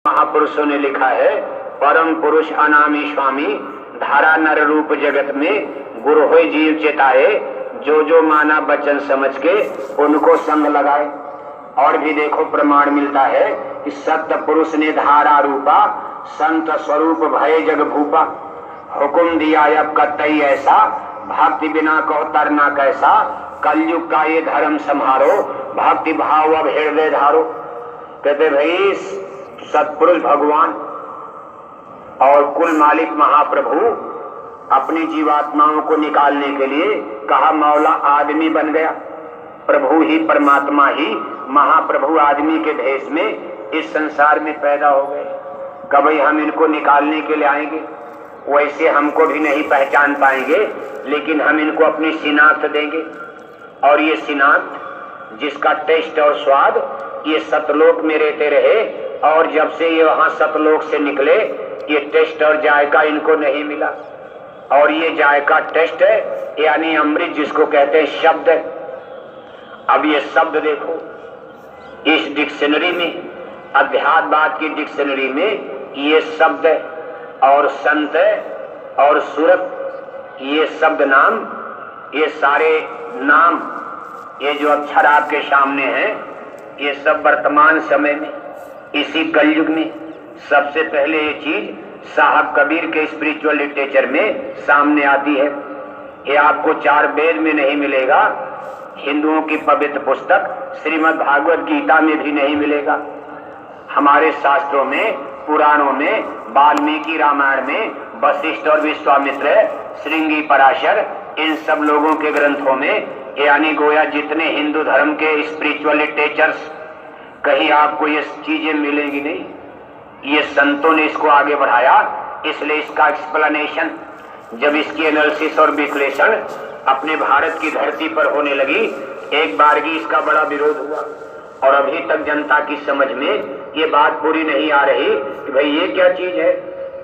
महापुरुषों ने लिखा है, परम पुरुष अनामी स्वामी धारा नर रूप जगत में गुरु होय जीव चेताए, जो जो माना बचन समझ के उनको संग लगाए। और भी देखो प्रमाण मिलता है कि सत्य पुरुष ने धारा रूपा संत स्वरूप भय जग भूपा। हुकुम दिया अब कतई ऐसा, भक्ति बिना कहो तरना कैसा। कलयुग का ये धर्म संहारो, भक्ति भाव अब हृदय धारो। कहते भाई सत्पुरुष भगवान और कुल मालिक महाप्रभु अपनी जीवात्माओं को निकालने के लिए कहा मौला आदमी बन गया। प्रभु ही परमात्मा ही महाप्रभु आदमी के भेष में इस संसार में पैदा हो गए। कभी हम इनको निकालने के लिए आएंगे, वैसे हमको भी नहीं पहचान पाएंगे, लेकिन हम इनको अपनी शिनाख्त देंगे। और ये शिनाख्त जिसका टेस्ट और स्वाद ये सतलोक में रहते रहे, और जब से ये वहां सतलोक से निकले ये टेस्ट और जायका इनको नहीं मिला। और ये जायका टेस्ट है, यानी अमृत जिसको कहते हैं शब्द है। अब ये शब्द देखो, इस डिक्शनरी में, अध्यात्मवाद की डिक्शनरी में ये शब्द है और संत है और सूरत, ये शब्द नाम, ये सारे नाम, ये जो अक्षर आपके सामने हैं, ये सब वर्तमान समय में इसी कलयुग में सबसे पहले ये चीज साहब कबीर के स्पिरिचुअल लिटरेचर में सामने आती है। ये आपको चार वेद में नहीं मिलेगा, हिंदुओं की पवित्र पुस्तक श्रीमद् भागवत गीता में भी नहीं मिलेगा। हमारे शास्त्रों में, पुराणों में, वाल्मीकि रामायण में, वशिष्ठ और विश्वामित्र, श्रृंगी पराशर, इन सब लोगों के ग्रंथों में, यानी गोया जितने हिंदू धर्म के स्पिरिचुअल लिटरेचर्स, कहीं आपको ये चीजें मिलेंगी नहीं। ये संतों ने इसको आगे बढ़ाया, इसलिए इसका एक्सप्लेनेशन, जब इसकी एनालिसिस और विश्लेषण अपने भारत की धरती पर होने लगी, एक बारगी इसका बड़ा विरोध हुआ। और अभी तक जनता की समझ में ये बात पूरी नहीं आ रही कि भाई ये क्या चीज है,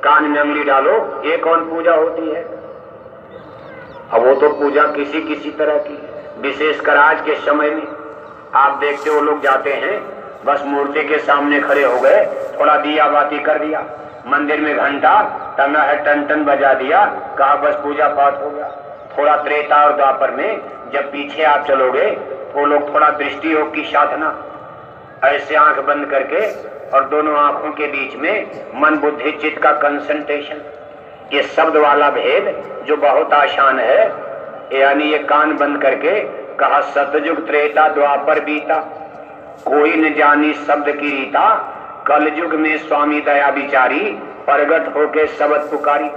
कान में अंगुली डालो, ये कौन पूजा होती है। अब वो तो पूजा किसी किसी तरह की, विशेषकर आज के समय में आप देखते हो लोग जाते हैं, बस मूर्ति के सामने खड़े हो गए, थोड़ा दिया बाती कर दिया, मंदिर में घंटा टंगा है, टन टन बजा दिया, कहा बस पूजा पाठ हो गया। थोड़ा त्रेता और द्वापर में जब पीछे आप चलोगे तो लोग थोड़ा दृष्टि योग की साधना, ऐसे आंख बंद करके और दोनों आंखों के बीच में मन बुद्धि चित्त का कंसंट्रेशन, ये शब्द वाला भेद जो बहुत आसान है, यानी ये कान बंद करके कहा सतयुग त्रेता द्वापर बीता, कोई न जानी शब्द की रीता, कल युग में स्वामी दया विचारी, प्रगट होके शब्द पुकारी।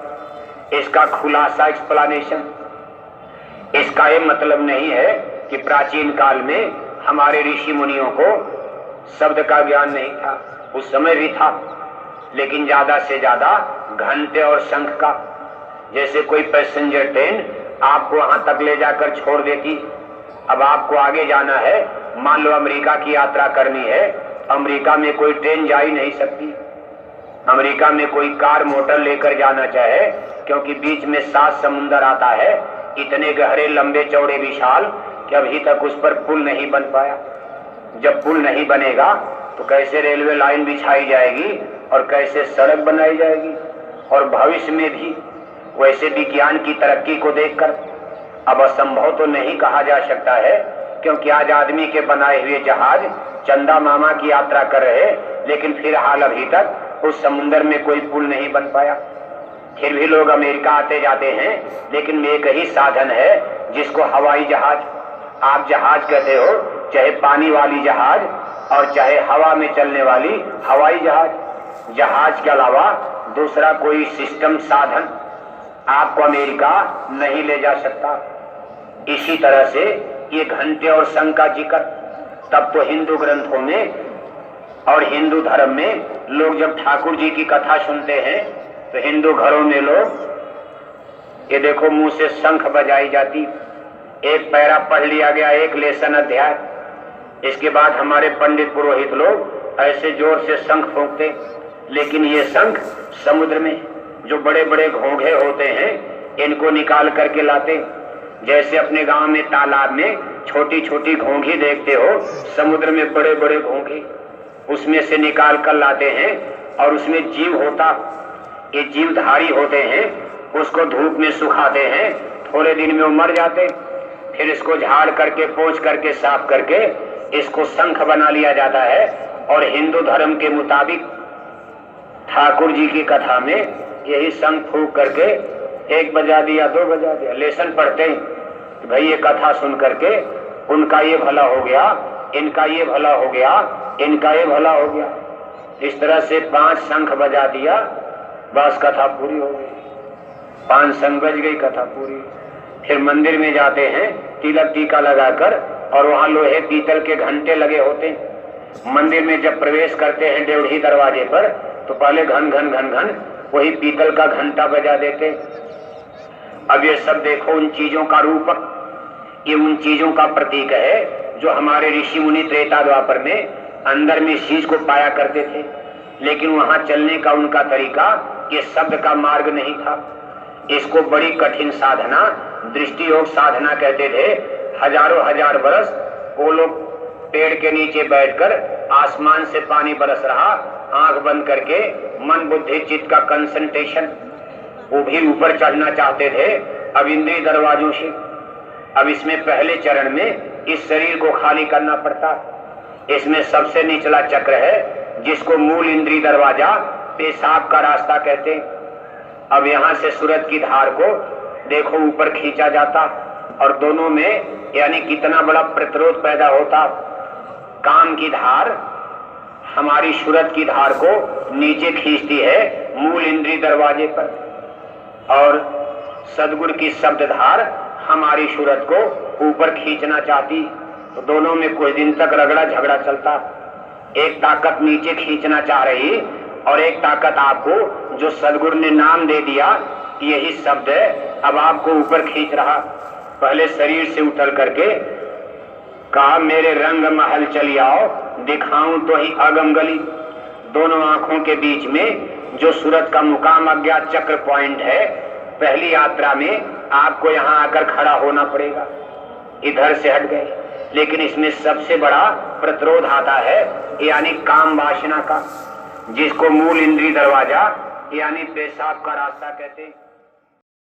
इसका खुलासा एक्सप्लेनेशन, इसका ये मतलब नहीं है कि प्राचीन काल में हमारे ऋषि मुनियों को शब्द का ज्ञान नहीं था, उस समय भी था, लेकिन ज्यादा से ज्यादा घंटे और शंख का। जैसे कोई पैसेंजर ट्रेन आपको वहां तक ले जाकर छोड़ देती, अब आपको आगे जाना है, मान लो अमेरिका की यात्रा करनी है, अमेरिका में कोई ट्रेन जा ही नहीं सकती, अमेरिका में कोई कार मोटर लेकर जाना चाहे, क्योंकि बीच में 7 समुंदर आता है, इतने गहरे लंबे चौड़े विशाल कि अभी तक उस पर पुल नहीं बन पाया। जब पुल नहीं बनेगा तो कैसे रेलवे लाइन बिछाई जाएगी और कैसे सड़क बनाई जाएगी। और भविष्य में भी वैसे विज्ञान की तरक्की को देखकर अब असंभव तो नहीं कहा जा सकता है, क्योंकि आज आदमी के बनाए हुए जहाज चंदा मामा की यात्रा कर रहे, लेकिन फिर हाल अभी तक उस समुद्र में कोई पुल नहीं बन पाया। फिर भी लोग अमेरिका आते जाते हैं, लेकिन एक ही साधन है जिसको हवाई जहाज, आप जहाज कहते हो, चाहे पानी वाली जहाज और चाहे हवा में चलने वाली हवाई जहाज। जहाज के अलावा दूसरा कोई सिस्टम, साधन आपको अमेरिका नहीं ले जा सकता। इसी तरह से ये घंटे और शंख का जिक्र, तब तो हिंदू ग्रंथों में और हिंदू धर्म में लोग जब ठाकुर जी की कथा सुनते हैं तो हिंदू घरों में लोग ये देखो मुंह से शंख बजाई जाती, एक पैरा पढ़ लिया गया, एक लेसन अध्याय, इसके बाद हमारे पंडित पुरोहित लोग ऐसे जोर से शंख फूंकते, लेकिन ये शंख समुद्र में जो बड़े बड़े घोंघे होते हैं इनको निकाल करके लाते। जैसे अपने गांव में तालाब में छोटी छोटी घोंघी देखते हो, समुद्र में बड़े बड़े घोंघे उसमें से निकाल कर लाते हैं और उसमें जीव होता, ये जीवधारी होते हैं, उसको धूप में सुखाते हैं, थोड़े दिन में वो मर जाते। फिर इसको झाड़ करके पोंछ करके साफ करके इसको शंख बना लिया जाता है। और हिंदू धर्म के मुताबिक ठाकुर जी की कथा में यही शंख फूंक करके 1 बजा दिया 2 बजा दिया, लेसन पढ़ते हैं कि भाई ये कथा सुन करके उनका ये भला हो गया, इनका ये भला हो गया, इनका ये भला हो गया। इस तरह से 5 शंख बजा दिया, बस कथा पूरी हो गई। 5 शंख बज गई, कथा पूरी। फिर मंदिर में जाते हैं तिलक टीका लगाकर, और वहां लोहे पीतल के घंटे लगे होते हैं। मंदिर में जब प्रवेश करते हैं ड्योढ़ी दरवाजे पर, तो पहले घन घन घन घन वही पीतल का घंटा बजा देते। अब ये सब देखो उन चीजों का रूपक, ये उन चीजों का प्रतीक है जो हमारे ऋषि मुनि त्रेता द्वापर में अंदर में इस चीज को पाया करते थे। लेकिन वहां चलने का उनका तरीका ये शब्द का मार्ग नहीं था। इसको बड़ी कठिन साधना, दृष्टि योग साधना कहते थे। हजारों हजार बरस वो लोग पेड़ के नीचे बैठकर आसमान से पानी बरस रहा, आंख बंद करके मन बुद्धि चित्त का कंसंट्रेशन, वो भी ऊपर चढ़ना चाहते थे अब इंद्रिय दरवाजों से। अब इसमें पहले चरण में इस शरीर को खाली करना पड़ता। इसमें सबसे निचला चक्र है जिसको मूल इंद्रिय दरवाजा, पेशाब का रास्ता कहते हैं। अब यहाँ से सूरज की धार को देखो ऊपर खींचा जाता, और दोनों में यानी कितना बड़ा प्रतिरोध पैदा होता। काम की धार हमारी सूरज की धार को नीचे खींचती है मूल इंद्रिय दरवाजे पर, और सदगुरु की शब्द धार हमारी सूरज को ऊपर खींचना चाहती। तो दोनों में कुछ दिन तक रगड़ा झगड़ा चलता। एक ताकत नीचे खींचना चाह रही और एक ताकत आपको, जो सदगुरु ने नाम दे दिया यही शब्द है, अब आपको ऊपर खींच रहा। पहले शरीर से उतर करके कहा मेरे रंग महल चली आओ, दिखाऊं तो ही अगम गली। दोनों आंखों के बीच में जो सूरत का मुकाम अज्ञात चक्र पॉइंट है, पहली यात्रा में आपको यहाँ आकर खड़ा होना पड़ेगा। इधर से हट गए, लेकिन इसमें सबसे बड़ा प्रतिरोध आता है यानी काम वासना का, जिसको मूल इंद्रिय दरवाजा यानी पेशाब का रास्ता कहते हैं।